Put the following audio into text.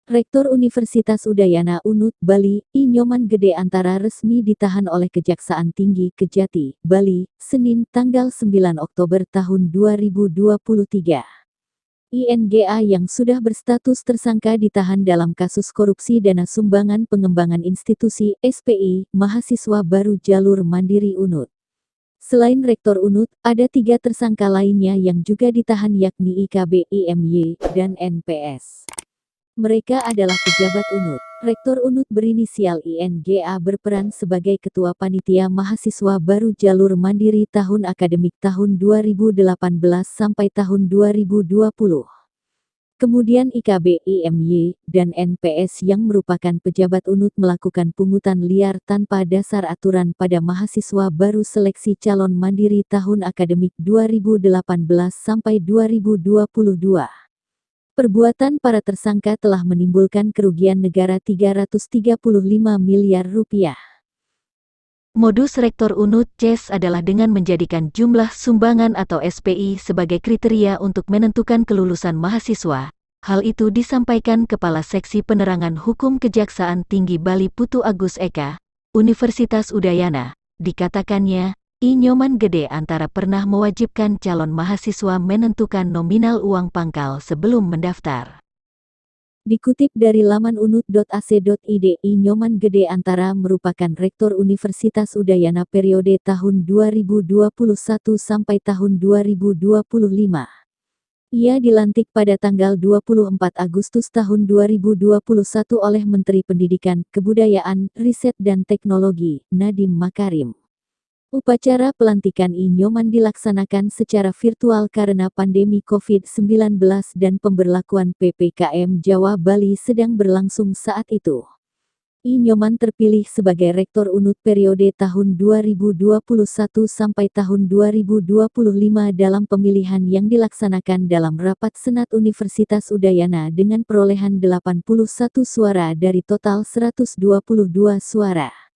Rektor Universitas Udayana Unut, Bali, I Nyoman Gede Antara resmi ditahan oleh Kejaksaan Tinggi Kejati, Bali, Senin tanggal 9 Oktober tahun 2023. INGA yang sudah berstatus tersangka ditahan dalam kasus korupsi dana sumbangan pengembangan institusi SPI, mahasiswa baru jalur mandiri Unut. Selain Rektor Unut, ada 3 tersangka lainnya yang juga ditahan yakni IKB, IMY, dan NPS. Mereka adalah pejabat Unut. Rektor Unut berinisial INGA berperan sebagai Ketua Panitia Mahasiswa Baru Jalur Mandiri tahun akademik tahun 2018 sampai tahun 2020. Kemudian IKB, IMY, dan NPS yang merupakan pejabat Unut melakukan pungutan liar tanpa dasar aturan pada mahasiswa baru seleksi calon mandiri tahun akademik 2018 sampai 2022. Perbuatan para tersangka telah menimbulkan kerugian negara 335 miliar rupiah. Modus Rektor Unut CES adalah dengan menjadikan jumlah sumbangan atau SPI sebagai kriteria untuk menentukan kelulusan mahasiswa. Hal itu disampaikan Kepala Seksi Penerangan Hukum Kejaksaan Tinggi Bali Putu Agus Eka, Universitas Udayana. Dikatakannya, I Nyoman Gede Antara pernah mewajibkan calon mahasiswa menentukan nominal uang pangkal sebelum mendaftar. Dikutip dari laman unut.ac.id, I Nyoman Gede Antara merupakan Rektor Universitas Udayana periode tahun 2021 sampai tahun 2025. Ia dilantik pada tanggal 24 Agustus tahun 2021 oleh Menteri Pendidikan, Kebudayaan, Riset dan Teknologi, Nadiem Makarim. Upacara pelantikan I Nyoman dilaksanakan secara virtual karena pandemi COVID-19 dan pemberlakuan PPKM Jawa Bali sedang berlangsung saat itu. I Nyoman terpilih sebagai Rektor Unut periode tahun 2021 sampai tahun 2025 dalam pemilihan yang dilaksanakan dalam rapat Senat Universitas Udayana dengan perolehan 81 suara dari total 122 suara.